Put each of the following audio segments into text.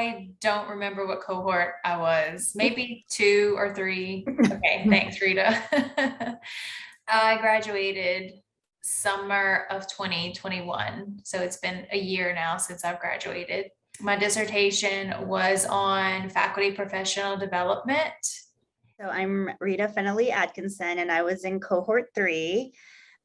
I don't remember what cohort I was, maybe 2 or 3. Okay, thanks, Rita. I graduated summer of 2021. So it's been a year now since I've graduated. My dissertation was on faculty professional development. So I'm Rita Fennelly Atkinson, and I was in cohort 3.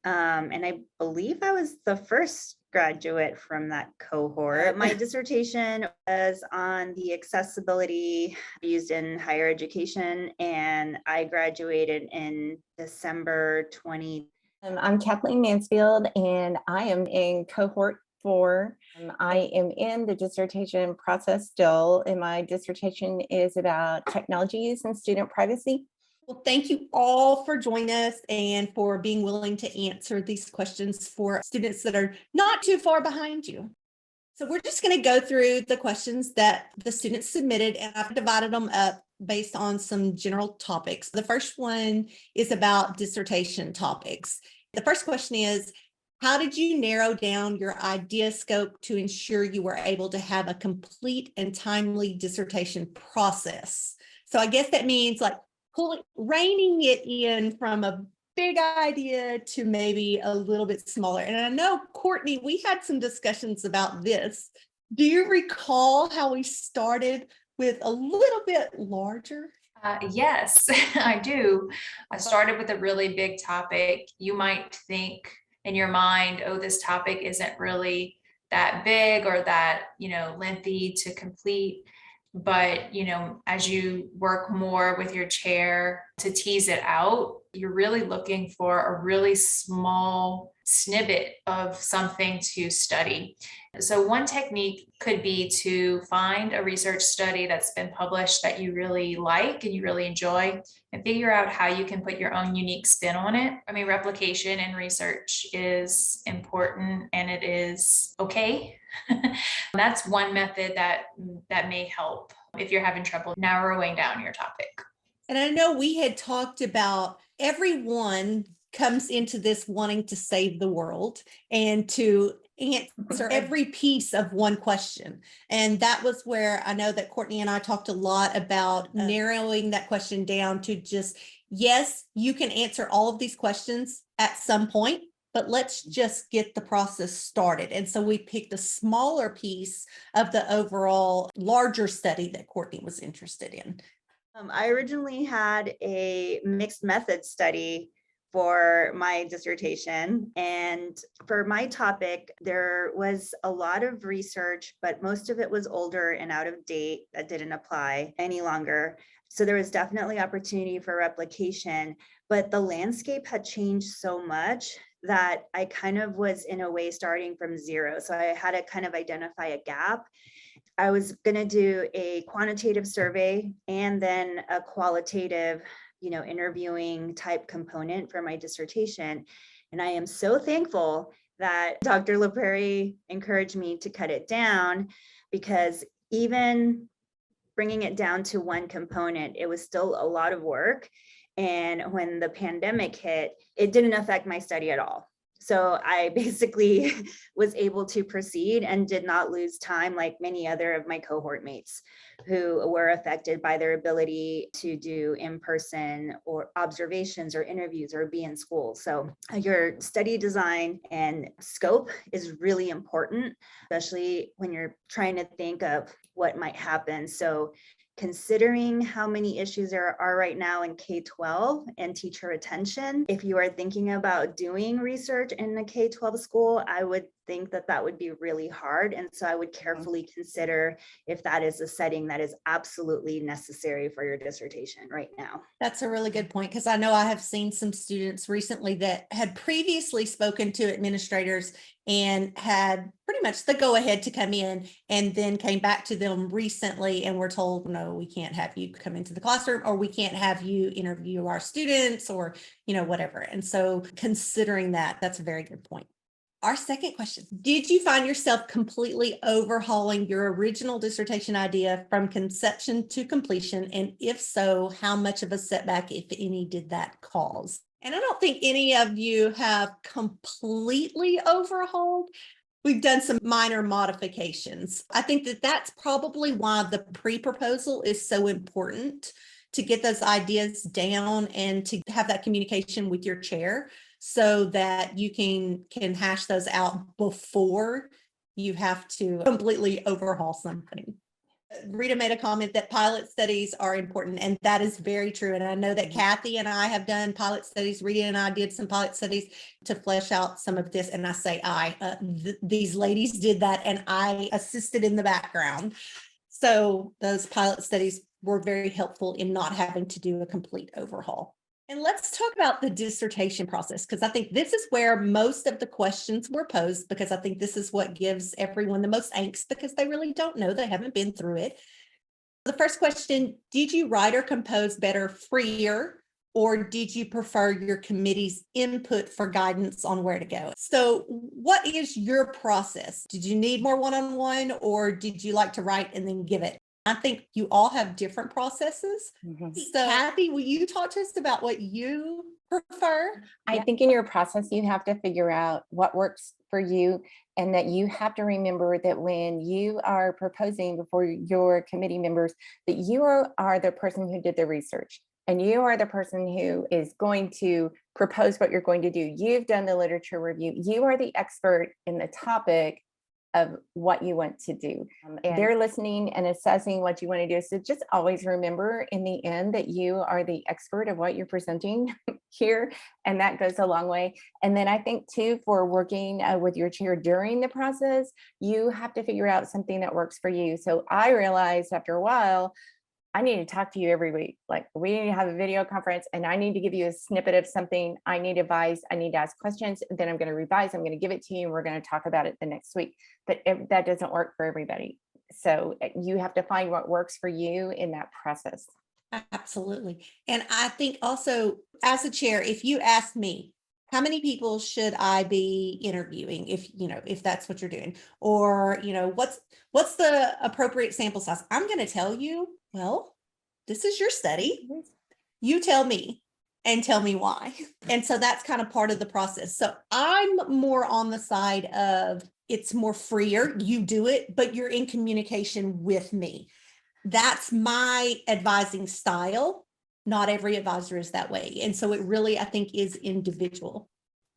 And I believe I was the first graduate from that cohort. My dissertation was on the accessibility used in higher education, and I graduated in December 20. I'm Kathleen Mansfield, and I am in cohort 4. I am in the dissertation process still, and my dissertation is about technologies and student privacy. Well, thank you all for joining us and for being willing to answer these questions for students that are not too far behind you. So we're just going to go through the questions that the students submitted, and I've divided them up based on some general topics. The first one is about dissertation topics. The first question is, how did you narrow down your idea scope to ensure you were able to have a complete and timely dissertation process? So I guess that means like reining it in from a big idea to maybe a little bit smaller. And I know, Courtney, we had some discussions about this. Do you recall how we started with a little bit larger? Yes, I do. I started with a really big topic. You might think in your mind, oh, this topic isn't really that big or that, lengthy to complete. But, as you work more with your chair to tease it out, you're really looking for a really small snippet of something to study. So one technique could be to find a research study that's been published that you really like and you really enjoy, and figure out how you can put your own unique spin on it. I mean, replication in research is important and it is okay. That's one method that may help if you're having trouble narrowing down your topic. And I know we had talked about everyone comes into this wanting to save the world and to answer every piece of one question. And that was where I know that Courtney and I talked a lot about narrowing that question down to just, yes, you can answer all of these questions at some point, but let's just get the process started. And so we picked a smaller piece of the overall larger study that Courtney was interested in. I originally had a mixed method study for my dissertation. And for my topic, there was a lot of research, but most of it was older and out of date that didn't apply any longer. So there was definitely opportunity for replication, but the landscape had changed so much that I kind of was in a way starting from zero. So I had to kind of identify a gap. I was going to do a quantitative survey and then a qualitative, interviewing type component for my dissertation. And I am so thankful that Dr. LaPrairie encouraged me to cut it down, because even bringing it down to one component, it was still a lot of work. And when the pandemic hit, it didn't affect my study at all. So I basically was able to proceed and did not lose time like many other of my cohort mates who were affected by their ability to do in-person or observations or interviews or be in school. So your study design and scope is really important, especially when you're trying to think of what might happen. So considering how many issues there are right now in K-12 and teacher retention, if you are thinking about doing research in a K-12 school, I would think that that would be really hard. And so I would carefully consider if that is a setting that is absolutely necessary for your dissertation right now. That's a really good point, because I know I have seen some students recently that had previously spoken to administrators and had pretty much the go ahead to come in, and then came back to them recently and were told, no, we can't have you come into the classroom, or we can't have you interview our students, or, whatever. And so considering that, that's a very good point. Our second question, did you find yourself completely overhauling your original dissertation idea from conception to completion? And if so, how much of a setback, if any, did that cause? And I don't think any of you have completely overhauled, we've done some minor modifications. I think that that's probably why the pre-proposal is so important, to get those ideas down and to have that communication with your chair so that you can hash those out before you have to completely overhaul something. Rita made a comment that pilot studies are important, and that is very true. And I know that Kathy and I have done pilot studies. Rita and I did some pilot studies to flesh out some of this. And I say these ladies did that, and I assisted in the background. So those pilot studies were very helpful in not having to do a complete overhaul. And let's talk about the dissertation process, because I think this is where most of the questions were posed, because I think this is what gives everyone the most angst, because they really don't know, they haven't been through it. The first question, did you write or compose better freer, or did you prefer your committee's input for guidance on where to go? So what is your process? Did you need more one-on-one, or did you like to write and then give it? I think you all have different processes. So Kathy, will you talk to us about what you prefer? I think in your process, you have to figure out what works for you, and that you have to remember that when you are proposing before your committee members, that you are the person who did the research, and you are the person who is going to propose what you're going to do. You've done the literature review. You are the expert in the topic of what you want to do. And they're listening and assessing what you want to do. So just always remember in the end that you are the expert of what you're presenting here, and that goes a long way. And then I think too, for working with your chair during the process, you have to figure out something that works for you. So I realized after a while, I need to talk to you every week. Like, we need to have a video conference, and I need to give you a snippet of something. I need advice. I need to ask questions. Then I'm going to revise. I'm going to give it to you, and we're going to talk about it the next week. But that doesn't work for everybody. So you have to find what works for you in that process. Absolutely. And I think also, as a chair, if you ask me, how many people should I be interviewing, if that's what you're doing, or, what's the appropriate sample size? I'm going to tell you, well, this is your study. You tell me and tell me why. And so that's kind of part of the process. So I'm more on the side of, it's more freer. You do it, but you're in communication with me. That's my advising style. Not every advisor is that way. And so it really, I think, is individual.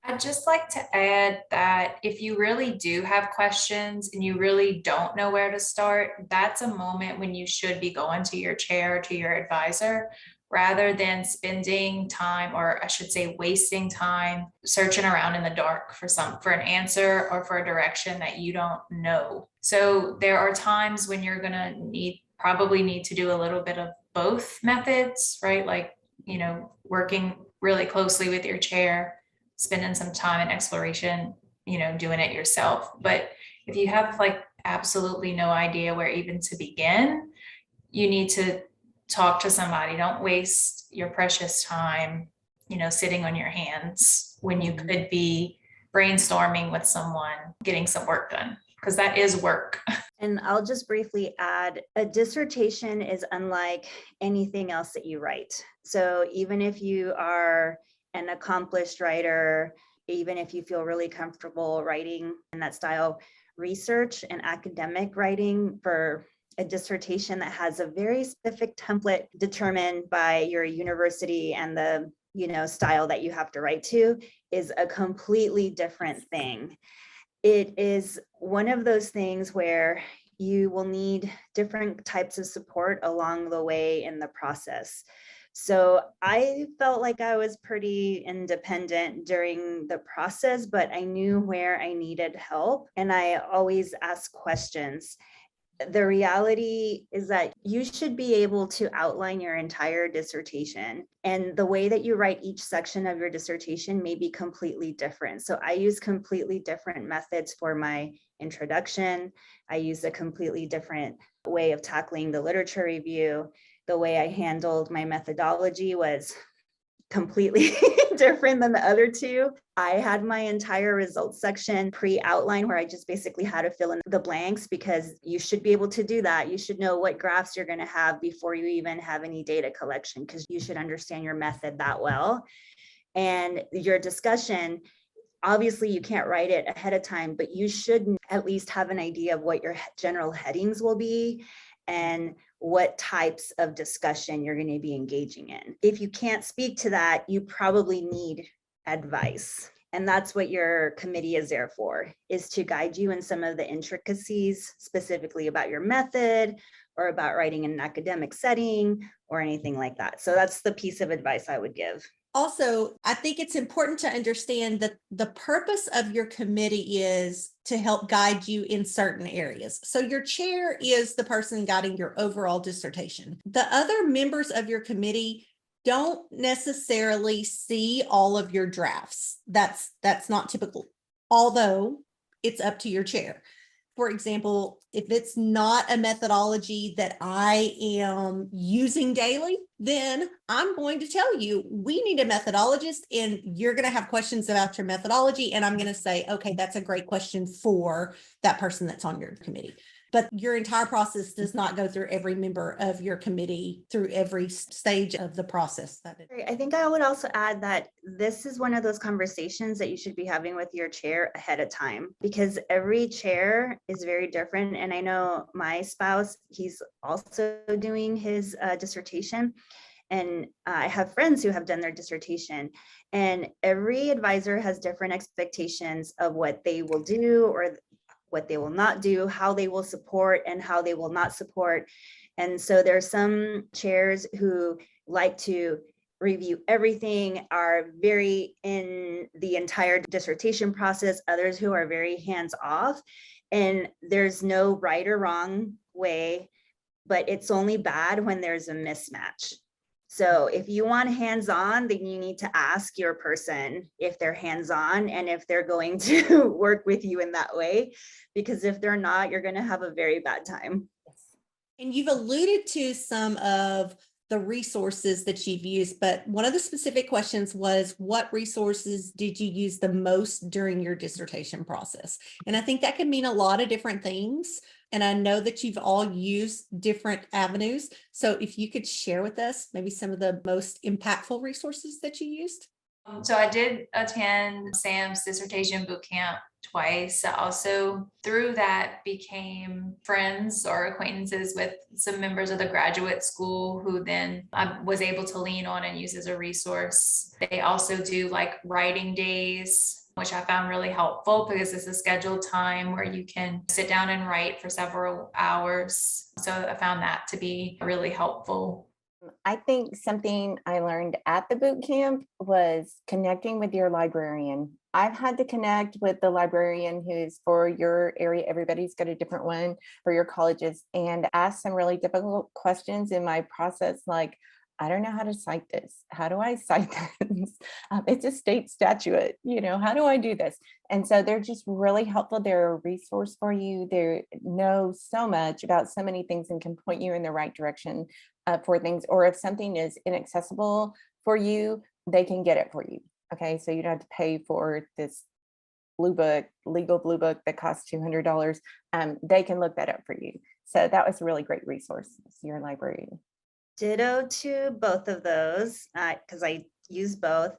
I'd just like to add that if you really do have questions and you really don't know where to start, that's a moment when you should be going to your chair, to your advisor, rather than spending time, or I should say wasting time, searching around in the dark for an answer or for a direction that you don't know. So there are times when you're gonna probably need to do a little bit of both methods, right? Like, working really closely with your chair, spending some time in exploration, doing it yourself. But if you have absolutely no idea where even to begin, you need to talk to somebody. Don't waste your precious time, sitting on your hands when you could be brainstorming with someone, getting some work done, because that is work. And I'll just briefly add, a dissertation is unlike anything else that you write. So even if you are an accomplished writer, even if you feel really comfortable writing in that style, research and academic writing for a dissertation that has a very specific template determined by your university and the style that you have to write to is a completely different thing. It is one of those things where you will need different types of support along the way in the process. So I felt like I was pretty independent during the process, but I knew where I needed help, and I always asked questions. The reality is that you should be able to outline your entire dissertation, and the way that you write each section of your dissertation may be completely different. So I use completely different methods for my introduction. I use a completely different way of tackling the literature review. The way I handled my methodology was completely different than the other two. I had my entire results section pre-outlined where I just basically had to fill in the blanks, because you should be able to do that. You should know what graphs you're going to have before you even have any data collection, because you should understand your method that well. And your discussion, obviously you can't write it ahead of time, but you should at least have an idea of what your general headings will be and what types of discussion you're going to be engaging in. If you can't speak to that, you probably need advice. And that's what your committee is there for, is to guide you in some of the intricacies, specifically about your method or about writing in an academic setting or anything like that. So that's the piece of advice I would give. Also, I think it's important to understand that the purpose of your committee is to help guide you in certain areas. So your chair is the person guiding your overall dissertation. The other members of your committee don't necessarily see all of your drafts. That's not typical, although it's up to your chair. For example, if it's not a methodology that I am using daily, then I'm going to tell you, we need a methodologist and you're going to have questions about your methodology. And I'm going to say, okay, that's a great question for that person that's on your committee. But your entire process does not go through every member of your committee through every stage of the process. I think I would also add that this is one of those conversations that you should be having with your chair ahead of time, because every chair is very different. And I know my spouse, he's also doing his dissertation. And I have friends who have done their dissertation, and every advisor has different expectations of what they will do or what they will not do, how they will support and how they will not support. And so there's some chairs who like to review everything, are very in the entire dissertation process, others who are very hands-off. And there's no right or wrong way, but it's only bad when there's a mismatch. So if you want hands-on, then you need to ask your person if they're hands-on and if they're going to work with you in that way, because if they're not, you're going to have a very bad time. And you've alluded to some of the resources that you've used, but one of the specific questions was, what resources did you use the most during your dissertation process? And I think that can mean a lot of different things. And I know that you've all used different avenues. So if you could share with us maybe some of the most impactful resources that you used. So I did attend Sam's dissertation boot camp twice. I also, through that, became friends or acquaintances with some members of the graduate school who then I was able to lean on and use as a resource. They also do like writing days, which I found really helpful because it's a scheduled time where you can sit down and write for several hours. So I found that to be really helpful. I think something I learned at the boot camp was connecting with your librarian. I've had to connect with the librarian who's for your area. Everybody's got a different one for your colleges, and ask some really difficult questions in my process, like, I don't know how to cite this. How do I cite this? It's a state statute, how do I do this? And so they're just really helpful. They're a resource for you. They know so much about so many things and can point you in the right direction for things. Or if something is inaccessible for you, they can get it for you. Okay, so you don't have to pay for this legal blue book that costs $200. They can look that up for you. So that was a really great resource. Your librarian. Ditto to both of those, because I use both.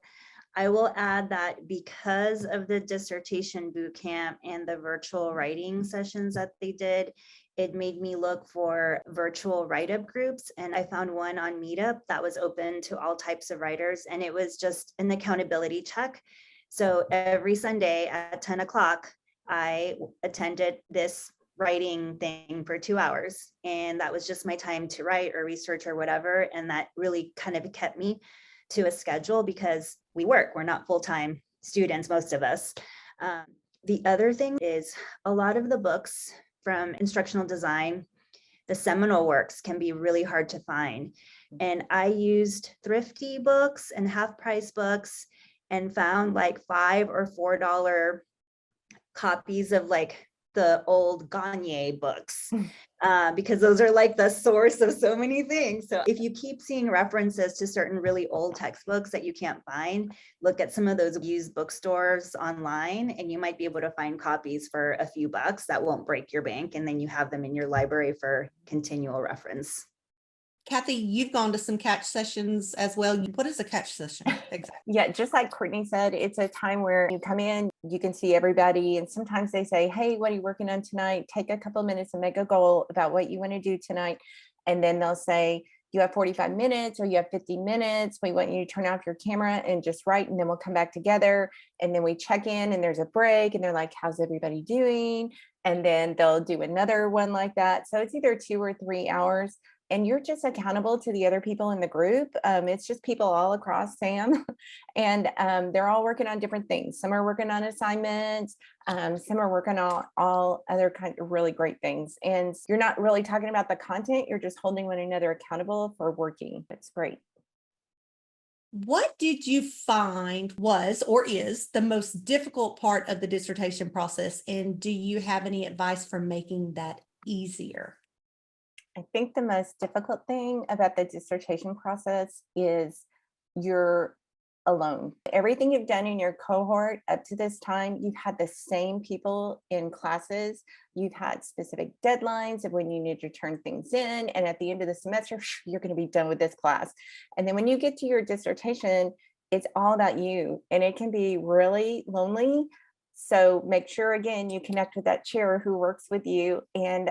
I will add that because of the dissertation bootcamp and the virtual writing sessions that they did, it made me look for virtual write-up groups. And I found one on Meetup that was open to all types of writers. And it was just an accountability check. So every Sunday at 10 o'clock, I attended this writing thing for 2 hours. And that was just my time to write or research or whatever. And that really kind of kept me to a schedule because we work, we're not full-time students, most of us. The other thing is a lot of the books from instructional design, the seminal works can be really hard to find. And I used thrifty books and half-price books and found like $5 or $4 copies of like the old Gagne books, because those are like the source of so many things. So if you keep seeing references to certain really old textbooks that you can't find, look at some of those used bookstores online, and you might be able to find copies for a few bucks that won't break your bank. And then you have them in your library for continual reference. Kathy, you've gone to some catch sessions as well. What is a catch session? Exactly. Yeah, just like Courtney said, it's a time where you come in, you can see everybody, and sometimes they say, hey, what are you working on tonight? Take a couple of minutes and make a goal about what you want to do tonight. And then they'll say, you have 45 minutes or you have 50 minutes. We want you to turn off your camera and just write, and then we'll come back together. And then we check in and there's a break and they're like, how's everybody doing? And then they'll do another one like that. So it's either 2 or 3 hours. And you're just accountable to the other people in the group. It's just people all across SAM, and they're all working on different things. Some are working on assignments, some are working on all other kind of really great things. And you're not really talking about the content, you're just holding one another accountable for working. It's great. What did you find was or is the most difficult part of the dissertation process? And do you have any advice for making that easier? I think the most difficult thing about the dissertation process is you're alone. Everything you've done in your cohort up to this time, you've had the same people in classes. You've had specific deadlines of when you need to turn things in. And at the end of the semester, you're going to be done with this class. And then when you get to your dissertation, it's all about you. And it can be really lonely. So make sure, again, you connect with that chair who works with you, and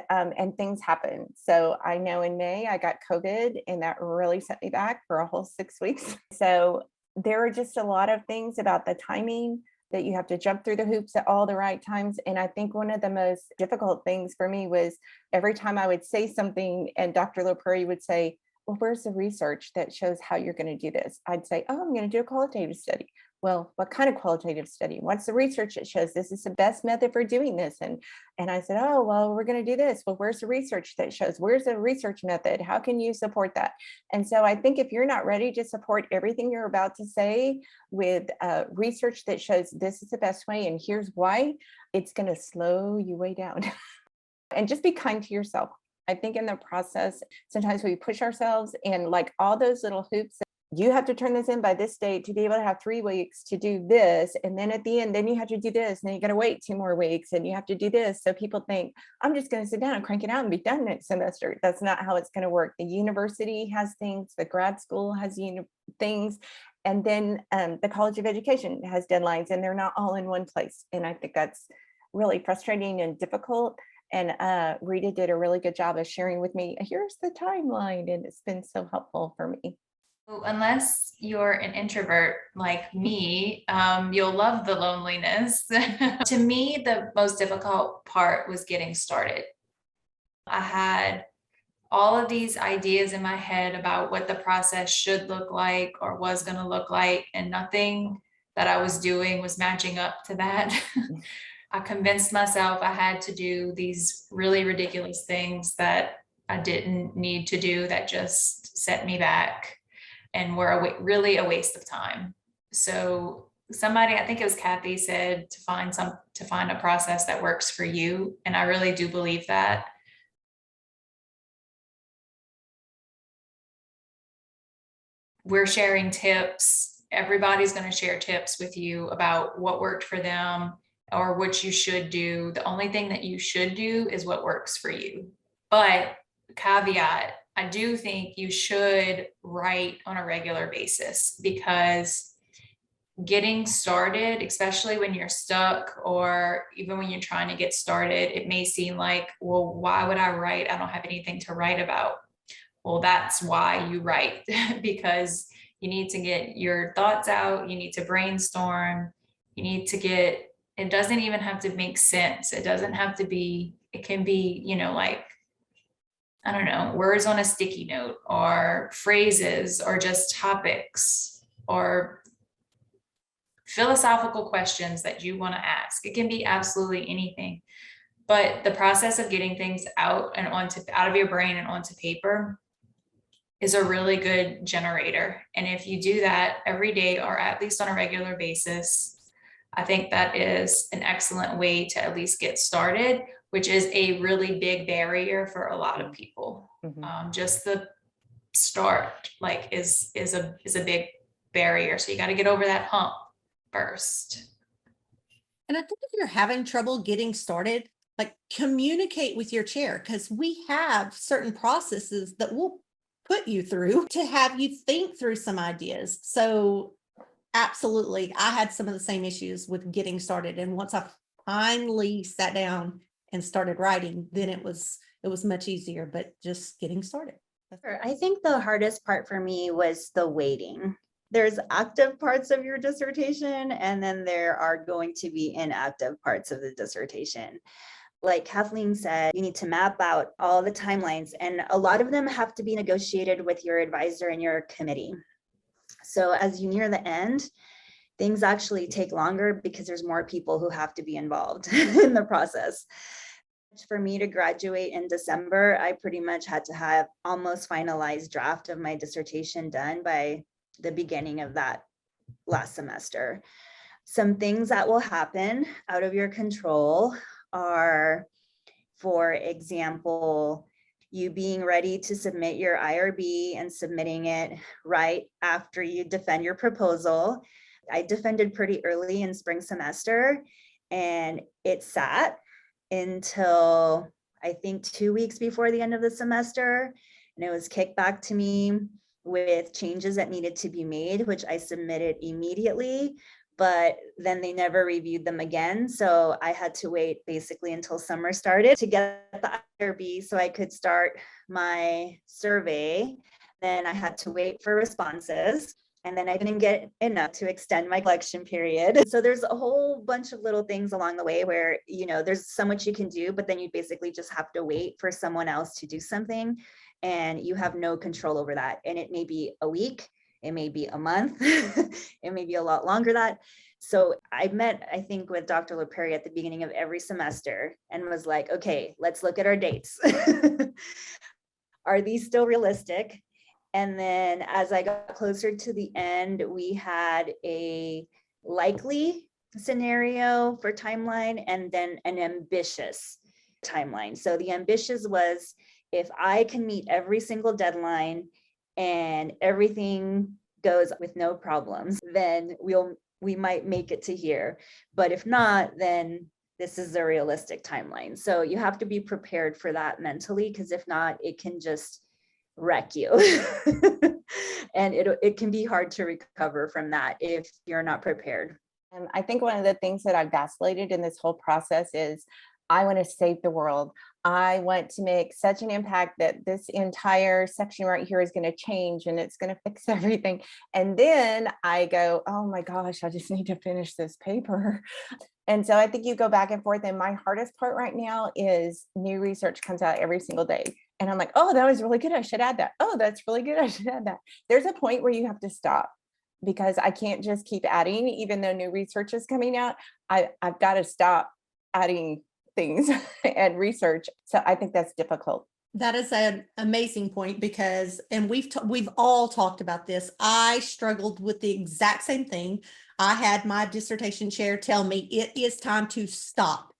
things happen. So I know in May I got COVID, and that really set me back for a whole 6 weeks. So there are just a lot of things about the timing that you have to jump through the hoops at all the right times. And I think one of the most difficult things for me was every time I would say something and Dr. LaPrairie would say, well, where's the research that shows how you're going to do this? I'd say, oh, I'm going to do a qualitative study. Well, what kind of qualitative study? What's the research that shows this is the best method for doing this? And I said, oh, well, we're going to do this. Well, where's the research that shows? Where's the research method? How can you support that? And so I think if you're not ready to support everything you're about to say with research that shows this is the best way and here's why, it's going to slow you way down. And just be kind to yourself. I think in the process, sometimes we push ourselves, and like all those little hoops, you have to turn this in by this date to be able to have 3 weeks to do this. And then at the end, then you have to do this. And then you got to wait 2 more weeks and you have to do this. So people think, I'm just going to sit down and crank it out and be done next semester. That's not how it's going to work. The university has things, the grad school has things, and then the College of Education has deadlines, and they're not all in one place. And I think that's really frustrating and difficult. And Rita did a really good job of sharing with me, here's the timeline, and it's been so helpful for me. Unless you're an introvert like me, you'll love the loneliness. To me, the most difficult part was getting started. I had all of these ideas in my head about what the process should look like or was going to look like, and nothing that I was doing was matching up to that. I convinced myself I had to do these really ridiculous things that I didn't need to do, that just set me back and were really a waste of time. So somebody, I think it was Kathy, said to find a process that works for you. And I really do believe that. We're sharing tips. Everybody's going to share tips with you about what worked for them or what you should do. The only thing that you should do is what works for you. But caveat, I do think you should write on a regular basis, because getting started, especially when you're stuck or even when you're trying to get started, it may seem like, well, why would I write? I don't have anything to write about. Well, that's why you write, because you need to get your thoughts out. You need to brainstorm. You need to get, it doesn't even have to make sense. It doesn't have to be, it can be, like, I don't know, words on a sticky note or phrases or just topics or philosophical questions that you want to ask. It can be absolutely anything. But the process of getting things out and out of your brain and onto paper is a really good generator. And if you do that every day, or at least on a regular basis, I think that is an excellent way to at least get started, which is a really big barrier for a lot of people. Mm-hmm. Just the start, like, is a big barrier. So you got to get over that hump first. And I think if you're having trouble getting started, like, communicate with your chair, because we have certain processes that will put you through to have you think through some ideas. So absolutely, I had some of the same issues with getting started. And once I finally sat down and started writing, then it was much easier, but just getting started. Sure. I think the hardest part for me was the waiting. There's active parts of your dissertation, and then there are going to be inactive parts of the dissertation. Like Kathleen said, you need to map out all the timelines, and a lot of them have to be negotiated with your advisor and your committee. So as you near the end, things actually take longer because there's more people who have to be involved in the process. For me to graduate in December, I pretty much had to have almost finalized draft of my dissertation done by the beginning of that last semester. Some things that will happen out of your control are, for example, you being ready to submit your IRB and submitting it right after you defend your proposal. I defended pretty early in spring semester, and it sat until I think 2 weeks before the end of the semester, and it was kicked back to me with changes that needed to be made, which I submitted immediately, but then they never reviewed them again. So I had to wait basically until summer started to get the IRB so I could start my survey. Then I had to wait for responses. And then I didn't get enough to extend my collection period. So there's a whole bunch of little things along the way where, there's so much you can do, but then you basically just have to wait for someone else to do something, and you have no control over that. And it may be a week, it may be a month, it may be a lot longer that. So I met, I think, with Dr. LaPerry at the beginning of every semester and was like, okay, let's look at our dates. Are these still realistic? And then as I got closer to the end, we had a likely scenario for timeline and then an ambitious timeline. So the ambitious was, if I can meet every single deadline and everything goes with no problems, then we might make it to here. But if not, then this is a realistic timeline. So you have to be prepared for that mentally, because if not, it can just wreck you. And it can be hard to recover from that if you're not prepared. I think one of the things that I've vacillated in this whole process is I want to save the world. I want to make such an impact that this entire section right here is going to change and it's going to fix everything. And then I go, oh my gosh, I just need to finish this paper. And so I think you go back and forth. And my hardest part right now is new research comes out every single day. And I'm like, oh, that was really good. I should add that. Oh, that's really good. I should add that. There's a point where you have to stop, because I can't just keep adding, even though new research is coming out. I've got to stop adding things and research. So I think that's difficult. That is an amazing point, because, and we've all talked about this. I struggled with the exact same thing. I had my dissertation chair tell me it is time to stop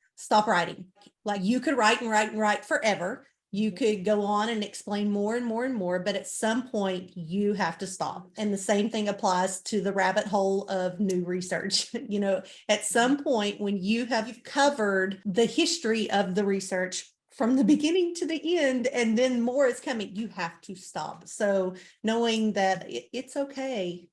writing. Like, you could write and write and write forever. You could go on and explain more and more and more, but at some point you have to stop. And the same thing applies to the rabbit hole of new research. At some point when you've covered the history of the research from the beginning to the end, and then more is coming, you have to stop. So knowing that it's okay.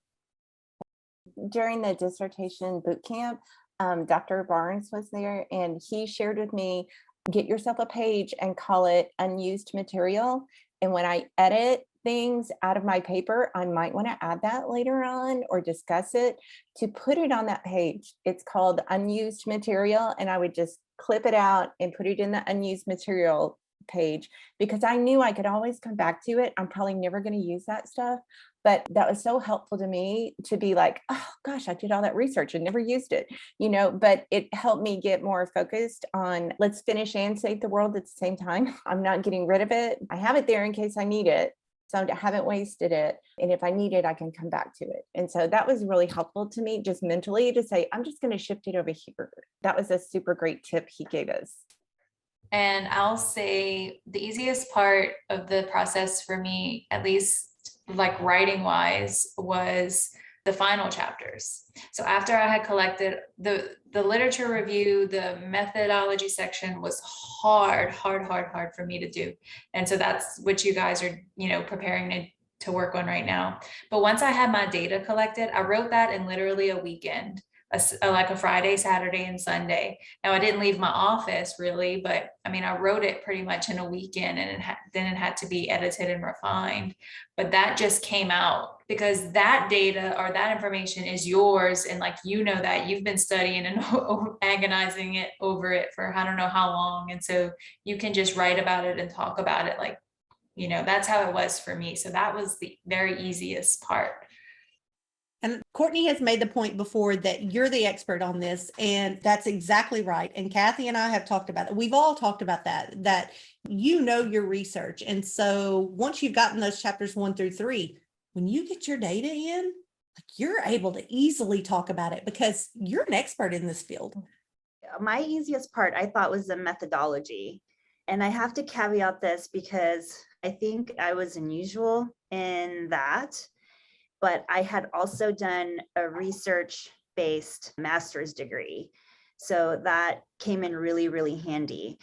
During the dissertation boot camp, Dr. Barnes was there, and he shared with me, get yourself a page and call it unused material. And when I edit things out of my paper, I might want to add that later on or discuss it, to put it on that page. It's called unused material. And I would just clip it out and put it in the unused material page, because I knew I could always come back to it. I'm probably never going to use that stuff. But that was so helpful to me to be like, oh gosh, I did all that research and never used it, but it helped me get more focused on, let's finish and save the world at the same time. I'm not getting rid of it. I have it there in case I need it. So I haven't wasted it. And if I need it, I can come back to it. And so that was really helpful to me, just mentally, to say, I'm just going to shift it over here. That was a super great tip he gave us. And I'll say the easiest part of the process for me, at least like writing wise, was the final chapters. So after I had collected the literature review, the methodology section was hard for me to do. And so that's what you guys are, preparing to work on right now. But once I had my data collected, I wrote that in literally a weekend, like a Friday, Saturday, and Sunday. Now I didn't leave my office really, but I wrote it pretty much in a weekend, and then it had to be edited and refined. But that just came out because that data or that information is yours. And that you've been studying and agonizing over it for I don't know how long. And so you can just write about it and talk about it. That's how it was for me. So that was the very easiest part. And Courtney has made the point before that you're the expert on this, and that's exactly right. And Kathy and I have talked about it. We've all talked about that your research. And so once you've gotten those chapters 1 through 3, when you get your data in, you're able to easily talk about it because you're an expert in this field. My easiest part, I thought, was the methodology. And I have to caveat this because I think I was unusual in that. But I had also done a research-based master's degree. So that came in really, really handy.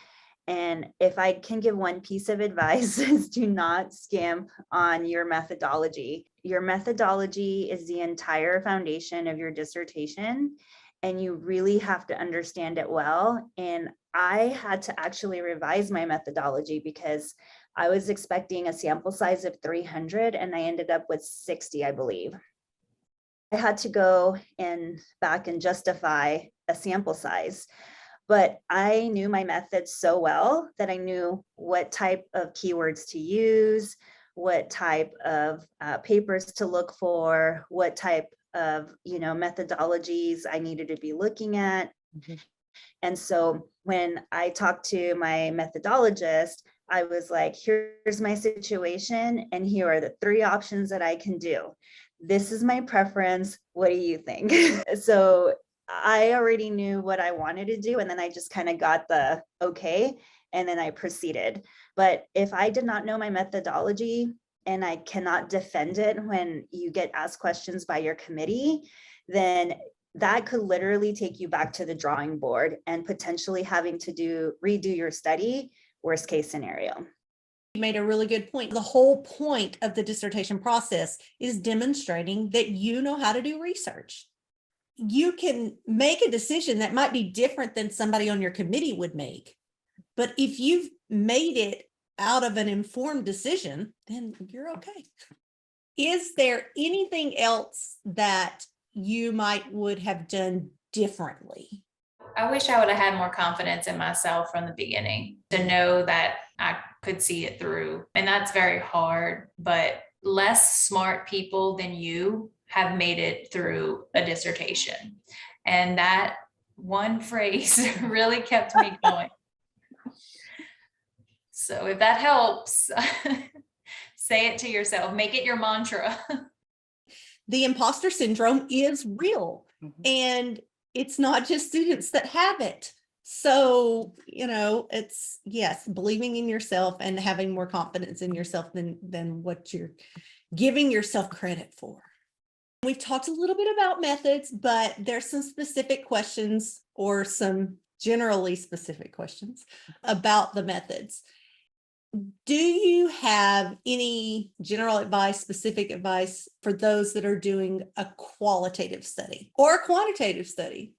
And if I can give one piece of advice is do not skimp on your methodology. Your methodology is the entire foundation of your dissertation, and you really have to understand it well. And I had to actually revise my methodology because I was expecting a sample size of 300 and I ended up with 60, I believe. I had to go back and justify a sample size, but I knew my method so well that I knew what type of keywords to use, what type of papers to look for, what type of methodologies I needed to be looking at. Mm-hmm. And so when I talked to my methodologist, I was like, here's my situation, and here are the 3 options that I can do. This is my preference. What do you think? So I already knew what I wanted to do, and then I just kind of got the okay, and then I proceeded. But if I did not know my methodology and I cannot defend it when you get asked questions by your committee, then that could literally take you back to the drawing board and potentially having to redo your study, worst case scenario. You made a really good point. The whole point of the dissertation process is demonstrating that you know how to do research. You can make a decision that might be different than somebody on your committee would make. But if you've made it out of an informed decision, then you're okay. Is there anything else that you would have done differently? I wish I would have had more confidence in myself from the beginning to know that I could see it through. And that's very hard, but less smart people than you have made it through a dissertation. And that one phrase really kept me going. So if that helps, say it to yourself, make it your mantra. The imposter syndrome is real. Mm-hmm. And it's not just students that have it. So, it's, yes, believing in yourself and having more confidence in yourself than what you're giving yourself credit for. We've talked a little bit about methods, but there's some specific questions or some generally specific questions about the methods. Do you have any general advice, specific advice for those that are doing a qualitative study or a quantitative study?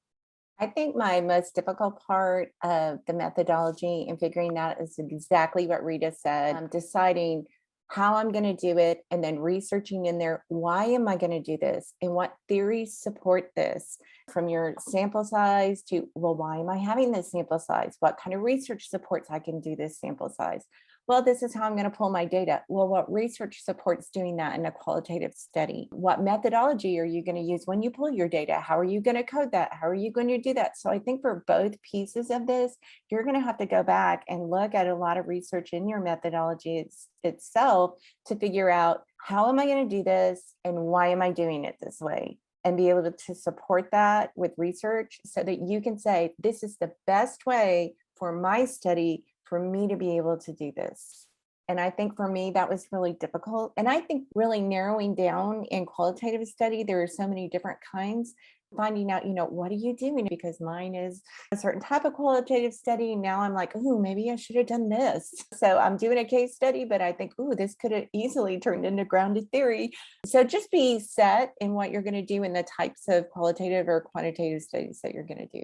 I think my most difficult part of the methodology and figuring that is exactly what Rita said, deciding how I'm going to do it and then researching in there, why am I going to do this and what theories support this, from your sample size to, well, why am I having this sample size? What kind of research supports I can do this sample size? Well, this is how I'm going to pull my data. Well, what research supports doing that in a qualitative study? What methodology are you going to use when you pull your data? How are you going to code that? How are you going to do that? So I think for both pieces of this, you're going to have to go back and look at a lot of research in your methodology itself to figure out, how am I going to do this and why am I doing it this way? And be able to support that with research so that you can say, this is the best way for my study for me to be able to do this. And I think for me, that was really difficult. And I think really narrowing down in qualitative study, there are so many different kinds, finding out, what are you doing? Because mine is a certain type of qualitative study. Now I'm like, oh, maybe I should have done this. So I'm doing a case study, but I think, oh, this could have easily turned into grounded theory. So just be set in what you're going to do in the types of qualitative or quantitative studies that you're going to do.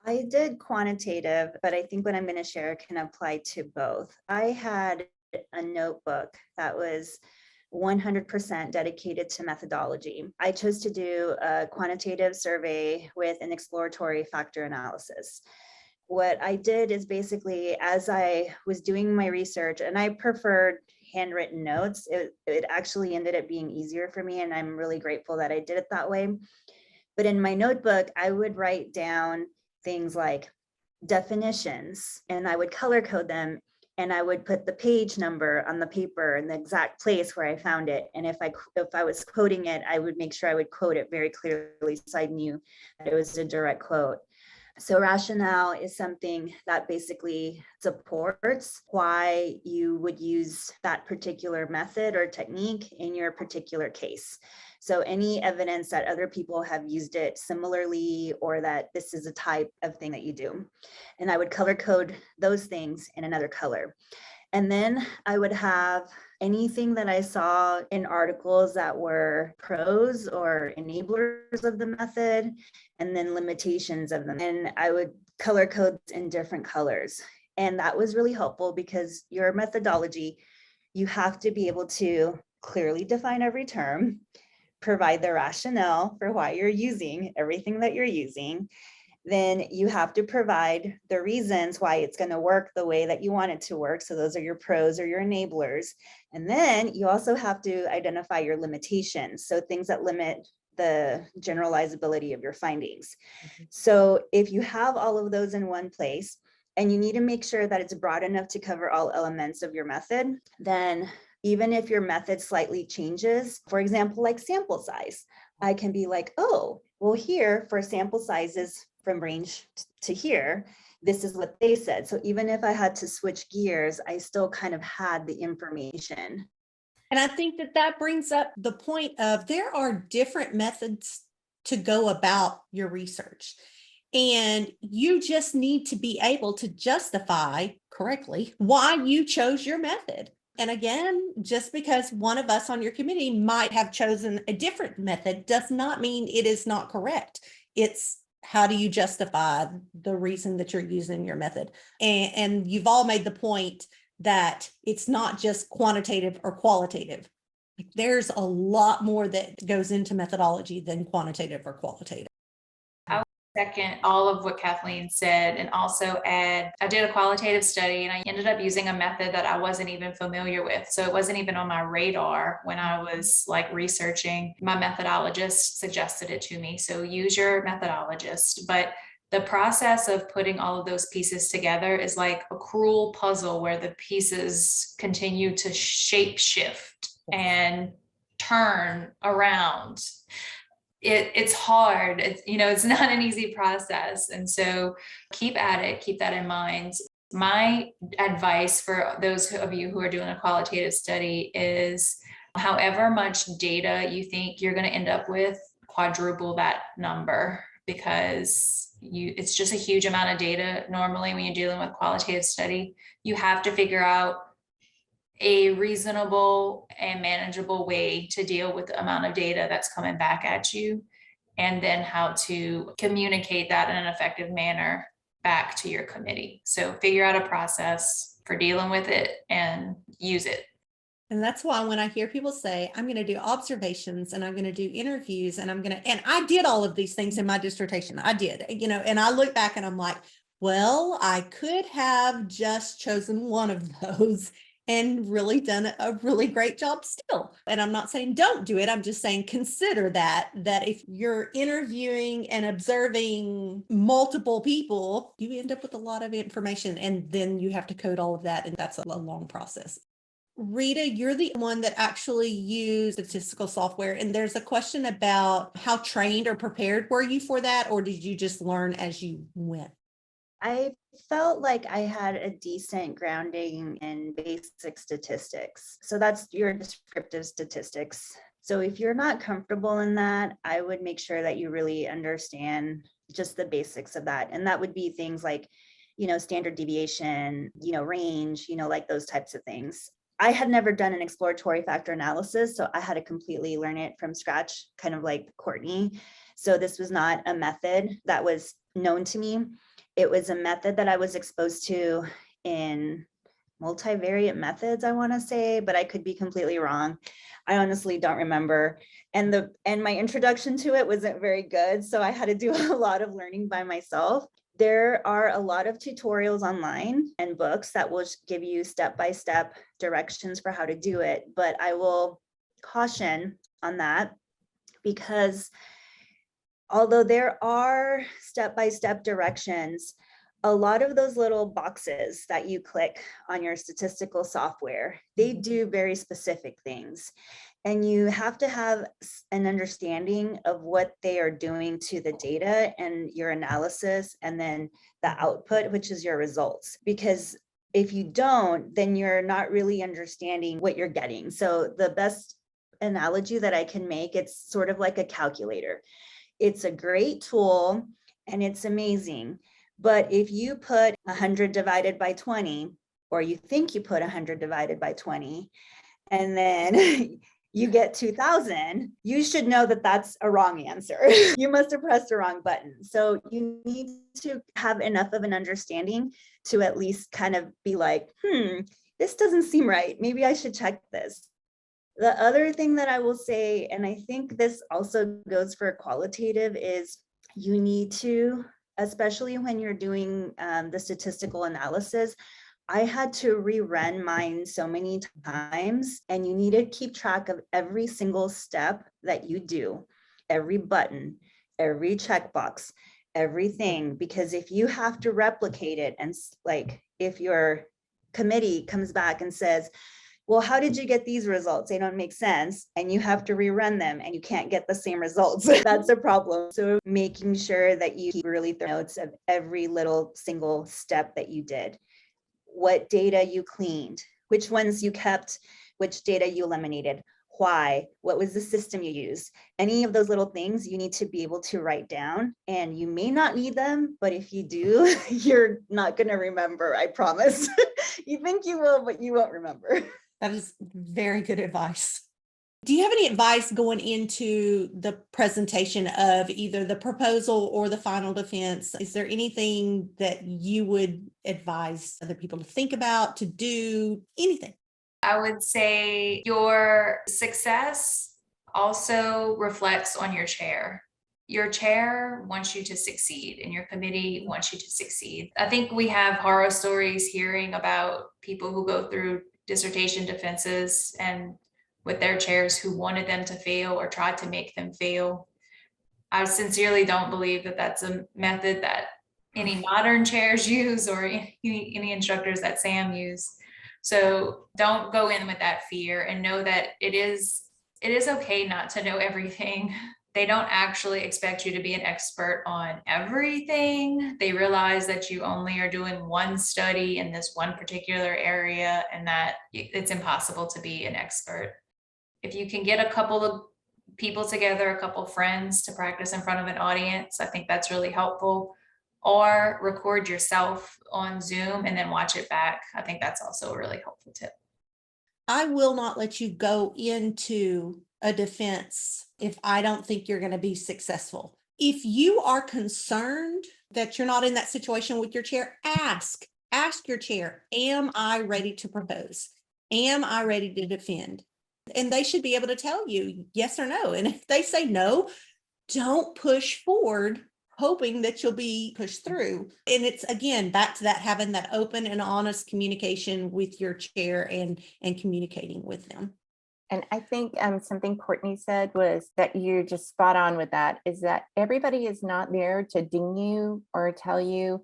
I did quantitative, but I think what I'm going to share can apply to both. I had a notebook that was 100% dedicated to methodology. I chose to do a quantitative survey with an exploratory factor analysis. What I did is basically, as I was doing my research, and I preferred handwritten notes, it actually ended up being easier for me, and I'm really grateful that I did it that way. But in my notebook, I would write down things like definitions, and I would color code them, and I would put the page number on the paper and the exact place where I found it. And if I was quoting it, I would make sure I would quote it very clearly so I knew that it was a direct quote. So rationale is something that basically supports why you would use that particular method or technique in your particular case. So any evidence that other people have used it similarly, or that this is a type of thing that you do. And I would color code those things in another color. And then I would have anything that I saw in articles that were pros or enablers of the method, and then limitations of them. And I would color code in different colors. And that was really helpful because your methodology, you have to be able to clearly define every term, provide the rationale for why you're using everything that you're using. Then you have to provide the reasons why it's going to work the way that you want it to work. So those are your pros or your enablers. And then you also have to identify your limitations. So things that limit the generalizability of your findings. So if you have all of those in one place, and you need to make sure that it's broad enough to cover all elements of your method, then even if your method slightly changes, for example, like sample size, I can be like, oh, well, here for sample sizes from range to here, this is what they said. So even if I had to switch gears, I still kind of had the information. And I think that brings up the point of there are different methods to go about your research. And you just need to be able to justify correctly why you chose your method. And again, just because one of us on your committee might have chosen a different method does not mean it is not correct. It's how do you justify the reason that you're using your method? And you've all made the point that it's not just quantitative or qualitative. There's a lot more that goes into methodology than quantitative or qualitative. Second, all of what Kathleen said, and also add, I did a qualitative study and I ended up using a method that I wasn't even familiar with. So it wasn't even on my radar when I was like researching. My methodologist suggested it to me. So use your methodologist. But the process of putting all of those pieces together is like a cruel puzzle where the pieces continue to shape shift and turn around. It's hard. It's not an easy process. And so keep at it, keep that in mind. My advice for those of you who are doing a qualitative study is however much data you think you're going to end up with, quadruple that number, because it's just a huge amount of data. Normally when you're dealing with qualitative study, you have to figure out a reasonable and manageable way to deal with the amount of data that's coming back at you, and then how to communicate that in an effective manner back to your committee. So figure out a process for dealing with it and use it. And that's why when I hear people say, I'm going to do observations and I'm going to do interviews and and I did all of these things in my dissertation. I did, and I look back and I'm like, well, I could have just chosen one of those and really done a really great job still. And I'm not saying don't do it. I'm just saying consider that if you're interviewing and observing multiple people, you end up with a lot of information and then you have to code all of that. And that's a long process. Rita, you're the one that actually used statistical software. And there's a question about how trained or prepared were you for that? Or did you just learn as you went? I felt like I had a decent grounding in basic statistics. So that's your descriptive statistics. So if you're not comfortable in that, I would make sure that you really understand just the basics of that. And that would be things like, standard deviation, range, like those types of things. I had never done an exploratory factor analysis, so I had to completely learn it from scratch, kind of like Courtney. So this was not a method that was known to me. It was a method that I was exposed to in multivariate methods, I want to say, but I could be completely wrong. I honestly don't remember. And my introduction to it wasn't very good, so I had to do a lot of learning by myself. There are a lot of tutorials online and books that will give you step-by-step directions for how to do it, but I will caution on that because although there are step-by-step directions, a lot of those little boxes that you click on your statistical software, they do very specific things. And you have to have an understanding of what they are doing to the data and your analysis, and then the output, which is your results. Because if you don't, then you're not really understanding what you're getting. So the best analogy that I can make, it's sort of like a calculator. It's a great tool and it's amazing. But if you put 100 divided by 20, or you think you put 100 divided by 20, and then you get 2000, you should know that that's a wrong answer. You must have pressed the wrong button. So you need to have enough of an understanding to at least kind of be like, this doesn't seem right. Maybe I should check this. The other thing that I will say, and I think this also goes for qualitative, is you need to, especially when you're doing the statistical analysis, I had to rerun mine so many times, and you need to keep track of every single step that you do, every button, every checkbox, everything, because if you have to replicate it, and like if your committee comes back and says, well, how did you get these results? They don't make sense. And you have to rerun them and you can't get the same results. That's a problem. So making sure that you keep really thorough notes of every little single step that you did, what data you cleaned, which ones you kept, which data you eliminated, why, what was the system you used. Any of those little things you need to be able to write down, and you may not need them, but if you do, you're not going to remember, I promise. You think you will, but you won't remember. That is very good advice. Do you have any advice going into the presentation of either the proposal or the final defense? Is there anything that you would advise other people to think about, to do, anything? I would say your success also reflects on your chair. Your chair wants you to succeed and your committee wants you to succeed. I think we have horror stories hearing about people who go through dissertation defenses and with their chairs who wanted them to fail or tried to make them fail. I sincerely don't believe that that's a method that any modern chairs use or any instructors that Sam use. So don't go in with that fear, and know that it is okay not to know everything. They don't actually expect you to be an expert on everything. They realize that you only are doing one study in this one particular area, and that it's impossible to be an expert. If you can get a couple of people together, a couple of friends to practice in front of an audience, I think that's really helpful. Or record yourself on Zoom and then watch it back. I think that's also a really helpful tip. I will not let you go into a defense if I don't think you're going to be successful. If you are concerned that you're not in that situation with your chair, ask your chair, am I ready to propose? Am I ready to defend? And they should be able to tell you yes or no. And if they say no, don't push forward hoping that you'll be pushed through. And it's, again, back to that, having that open and honest communication with your chair and communicating with them. And I think something Courtney said was that you're just spot on with that, is that everybody is not there to ding you or tell you,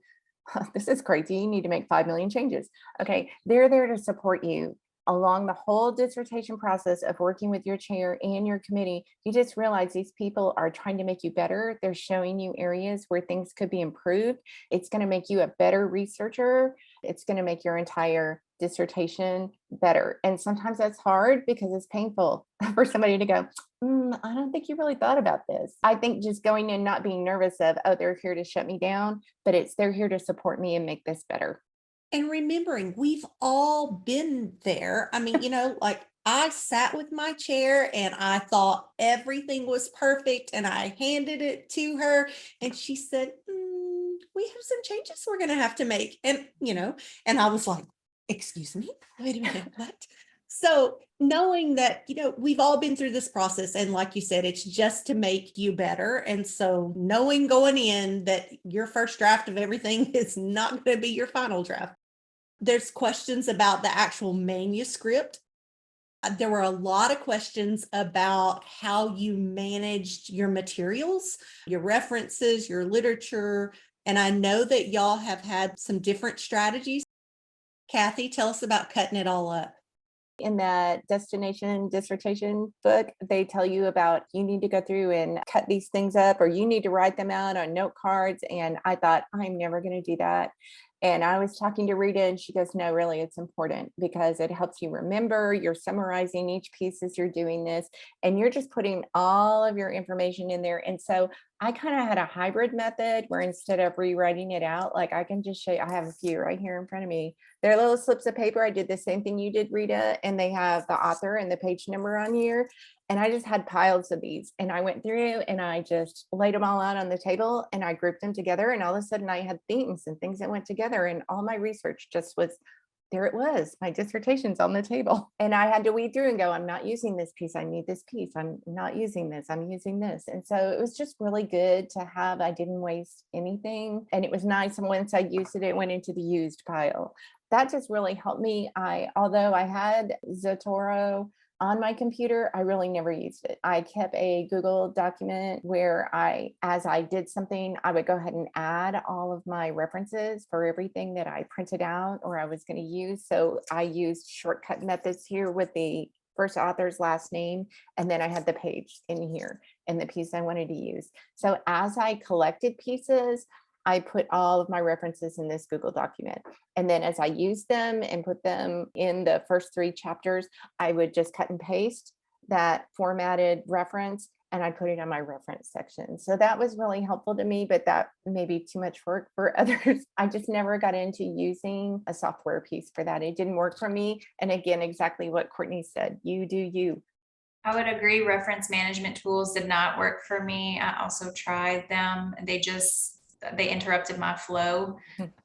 this is crazy, you need to make 5 million changes. Okay, they're there to support you. along the whole dissertation process of working with your chair and your committee, you just realize these people are trying to make you better. They're showing you areas where things could be improved. It's going to make you a better researcher. It's going to make your entire dissertation better. And sometimes that's hard because it's painful for somebody to go, I don't think you really thought about this. I think just going in, not being nervous of, oh, they're here to shut me down, but they're here to support me and make this better. And remembering, we've all been there. I mean, like I sat with my chair and I thought everything was perfect and I handed it to her and she said, we have some changes we're going to have to make. And, and I was like, excuse me, wait a minute, what? So knowing that, we've all been through this process. And like you said, it's just to make you better. And so knowing going in that your first draft of everything is not going to be your final draft. There's questions about the actual manuscript. There were a lot of questions about how you managed your materials, your references, your literature. And I know that y'all have had some different strategies. Kathy, tell us about cutting it all up. In that destination dissertation book, they tell you about you need to go through and cut these things up, or you need to write them out on note cards. And I thought, I'm never going to do that. And I was talking to Rita and she goes, no, really, it's important because it helps you remember. You're summarizing each piece as you're doing this, and you're just putting all of your information in there. And so I kind of had a hybrid method where instead of rewriting it out, like I can just show you, I have a few right here in front of me. They're little slips of paper. I did the same thing you did, Rita, and they have the author and the page number on here. And I just had piles of these and I went through and I just laid them all out on the table and I grouped them together. And all of a sudden I had themes and things that went together, and all my research just was, there it was, my dissertation's on the table. And I had to weed through and go, I'm not using this piece. I need this piece. I'm not using this. I'm using this. And so it was just really good to have, I didn't waste anything. And it was nice. And once I used it, it went into the used pile. That just really helped me. Although I had Zotero on my computer, I really never used it. I kept a Google document where as I did something, I would go ahead and add all of my references for everything that I printed out or I was going to use. So I used shortcut methods here with the first author's last name, and then I had the page in here and the piece I wanted to use. So as I collected pieces, I put all of my references in this Google document. And then as I used them and put them in the first 3 chapters, I would just cut and paste that formatted reference and I put it on my reference section. So that was really helpful to me, but that may be too much work for others. I just never got into using a software piece for that. It didn't work for me. And again, exactly what Courtney said, you do you. I would agree. Reference management tools did not work for me. I also tried them. They interrupted my flow.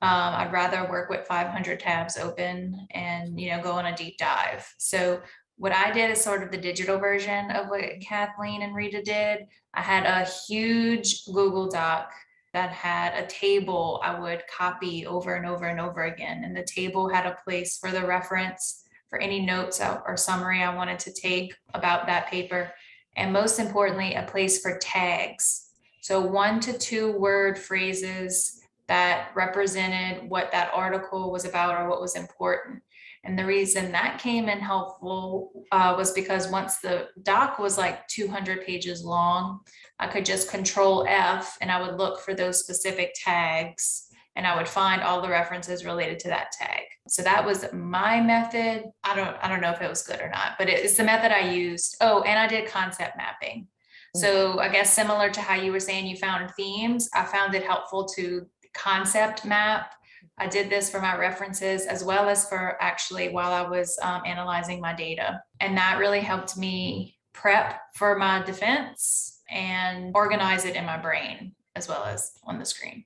I'd rather work with 500 tabs open and, go on a deep dive. So what I did is sort of the digital version of what Kathleen and Rita did. I had a huge Google Doc that had a table I would copy over and over and over again. And the table had a place for the reference for any notes or summary I wanted to take about that paper. And most importantly, a place for tags. So 1 to 2 word phrases that represented what that article was about or what was important. And the reason that came in helpful was because once the doc was like 200 pages long, I could just Control F and I would look for those specific tags and I would find all the references related to that tag. So that was my method. I don't know if it was good or not, but it's the method I used. Oh, and I did concept mapping. So I guess similar to how you were saying you found themes, I found it helpful to concept map. I did this for my references as well as for actually while I was analyzing my data. And that really helped me prep for my defense and organize it in my brain as well as on the screen.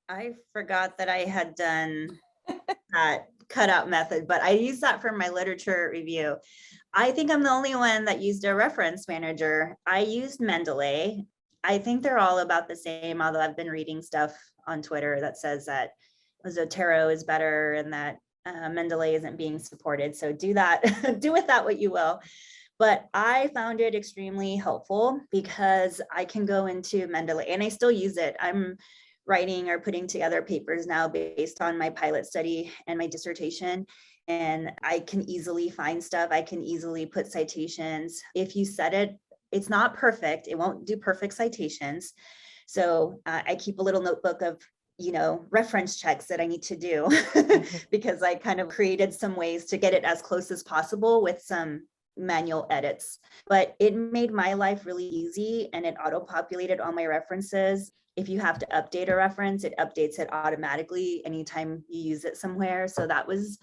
I forgot that I had done that cutout method, but I used that for my literature review. I think I'm the only one that used a reference manager. I used Mendeley. I think they're all about the same, although I've been reading stuff on Twitter that says that Zotero is better and that Mendeley isn't being supported. So do that, do with that what you will. But I found it extremely helpful because I can go into Mendeley and I still use it. I'm writing or putting together papers now based on my pilot study and my dissertation. and I can easily find stuff. I can easily put citations. If you set it, it's not perfect. It won't do perfect citations. So I keep a little notebook of, reference checks that I need to do because I kind of created some ways to get it as close as possible with some manual edits. But it made my life really easy, and it auto-populated all my references. If you have to update a reference, it updates it automatically anytime you use it somewhere. So that was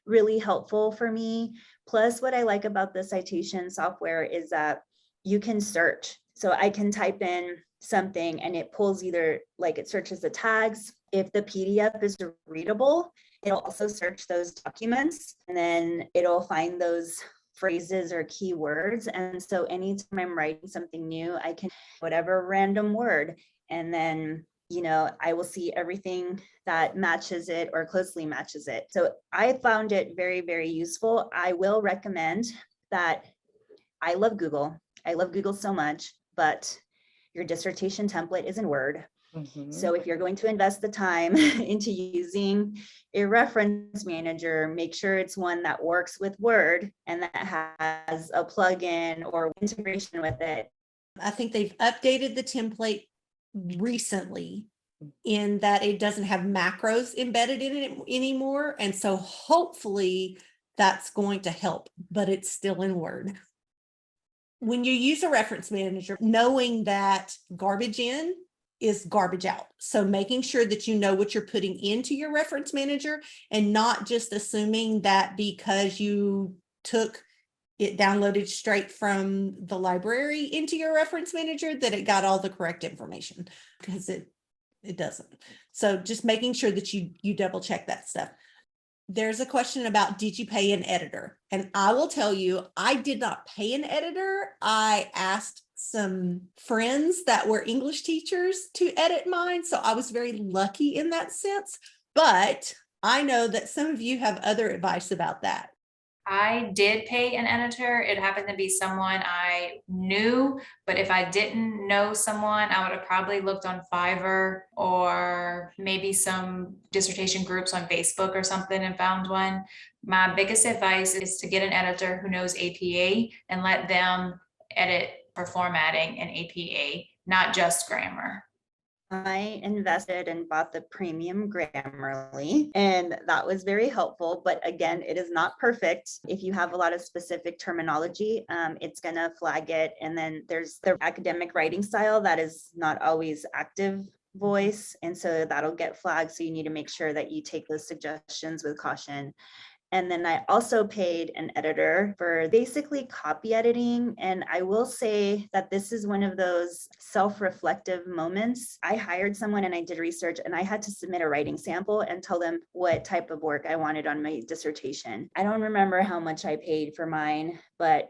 really helpful for me. Plus, what I like about the citation software is that you can search. So I can type in something and it pulls either, like, it searches the tags. If the PDF is readable, it'll also search those documents, and then it'll find those phrases or keywords. And so anytime I'm writing something new, I can whatever random word, and then I will see everything that matches it or closely matches it. So I found it very, very useful. I will recommend that. I love Google. I love Google so much, but your dissertation template is in Word. So if you're going to invest the time into using a reference manager, make sure it's one that works with Word and that has a plugin or integration with it. I think they've updated the template recently in that it doesn't have macros embedded in it anymore. And so hopefully that's going to help, but it's still in Word. When you use a reference manager, knowing that garbage in is garbage out. So making sure that you know what you're putting into your reference manager and not just assuming that because you took it downloaded straight from the library into your reference manager that it got all the correct information, because it doesn't. So just making sure that you double check that stuff. There's a question about, did you pay an editor? And I will tell you, I did not pay an editor. I asked some friends that were English teachers to edit mine. So I was very lucky in that sense. But I know that some of you have other advice about that. I did pay an editor. It happened to be someone I knew, but if I didn't know someone, I would have probably looked on Fiverr or maybe some dissertation groups on Facebook or something and found one. My biggest advice is to get an editor who knows APA and let them edit for formatting in APA, not just grammar. I invested and bought the premium Grammarly, and that was very helpful. But again, it is not perfect. If you have a lot of specific terminology, it's going to flag it. And then there's the academic writing style that is not always active voice. And so that'll get flagged. So you need to make sure that you take those suggestions with caution. And then I also paid an editor for basically copy editing. And I will say that this is one of those self-reflective moments. I hired someone and I did research, and I had to submit a writing sample and tell them what type of work I wanted on my dissertation. I don't remember how much I paid for mine, but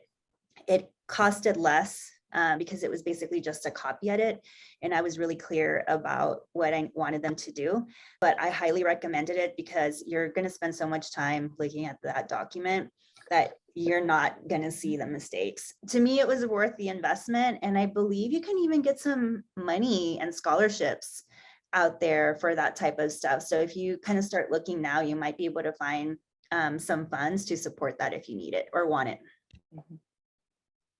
it costed less because it was basically just a copy edit. And I was really clear about what I wanted them to do. But I highly recommended it because you're going to spend so much time looking at that document that you're not going to see the mistakes. To me, it was worth the investment. And I believe you can even get some money and scholarships out there for that type of stuff. So if you kind of start looking now, you might be able to find some funds to support that if you need it or want it.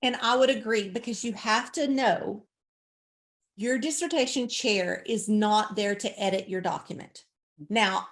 And I would agree, because you have to know your dissertation chair is not there to edit your document. Now,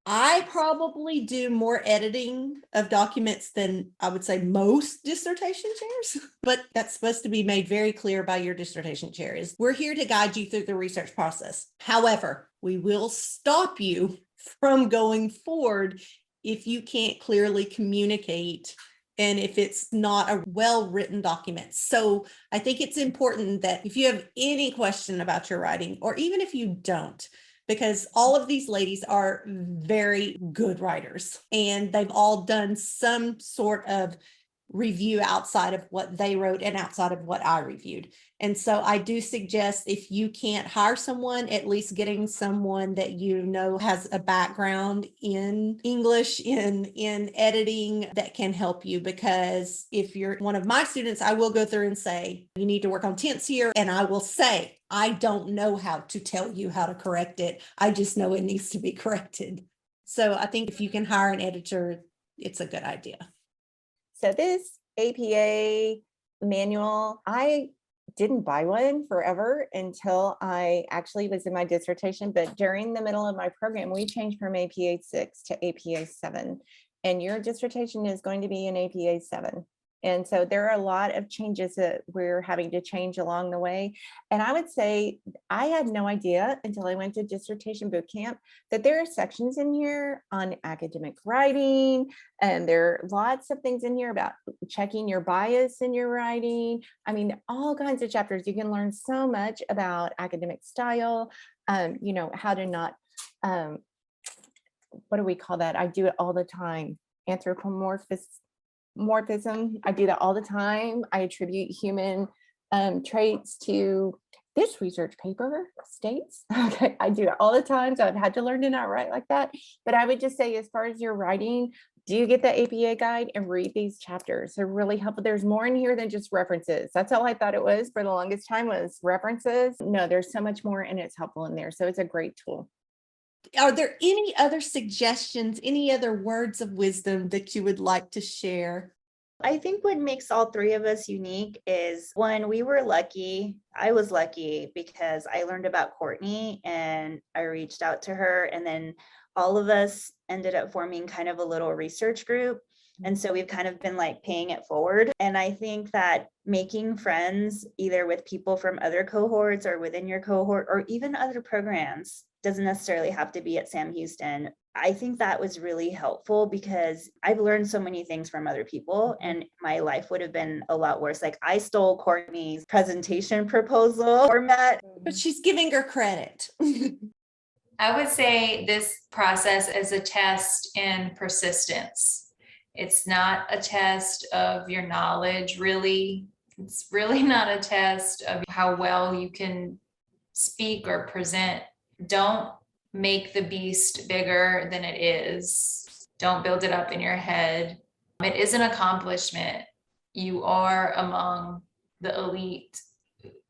I probably do more editing of documents than I would say most dissertation chairs, but that's supposed to be made very clear by your dissertation chair. Is we're here to guide you through the research process. However, we will stop you from going forward if you can't clearly communicate and if it's not a well-written document. So I think it's important that if you have any question about your writing, or even if you don't, because all of these ladies are very good writers and they've all done some sort of review outside of what they wrote and outside of what I reviewed. And so I do suggest, if you can't hire someone, at least getting someone that you know has a background in English, in editing, that can help you. Because if you're one of my students, I will go through and say, you need to work on tense here. And I will say, I don't know how to tell you how to correct it. I just know it needs to be corrected. So I think if you can hire an editor, it's a good idea. So this APA manual, I didn't buy one forever until I actually was in my dissertation, but during the middle of my program, we changed from APA 6 to APA 7, and your dissertation is going to be in APA 7. And so there are a lot of changes that we're having to change along the way. And I would say I had no idea until I went to dissertation boot camp that there are sections in here on academic writing, and there are lots of things in here about checking your bias in your writing. I mean, all kinds of chapters. You can learn so much about academic style, you know, how to not, what do we call that? I do it all the time. Morphism. I do that all the time. I attribute human traits to this research paper states. Okay, I do it all the time. So I've had to learn to not write like that. But I would just say, as far as your writing, do you get the APA guide and read these chapters? They're really helpful. There's more in here than just references. That's all I thought it was for the longest time, was references. No, there's so much more, and it's helpful in there. So it's a great tool. Are there any other suggestions, any other words of wisdom that you would like to share? I think what makes all three of us unique is, one, we were lucky. I was lucky because I learned about Courtney and I reached out to her, and then all of us ended up forming kind of a little research group. And so we've kind of been like paying it forward. And I think that making friends either with people from other cohorts or within your cohort or even other programs, doesn't necessarily have to be at Sam Houston. I think that was really helpful because I've learned so many things from other people, and my life would have been a lot worse. Like, I stole Courtney's presentation proposal format. But she's giving her credit. I would say this process is a test in persistence. It's not a test of your knowledge, really. It's really not a test of how well you can speak or present. Don't make the beast bigger than it is. Don't build it up in your head. It is an accomplishment. You are among the elite.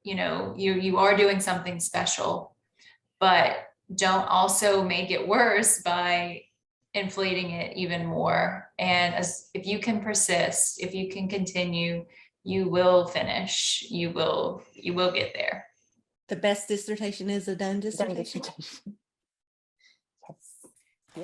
You know, you are doing something special, but don't also make it worse by inflating it even more. And if you can persist, if you can continue, you will finish. You will get there. The best dissertation is a done dissertation. Yes. Yeah.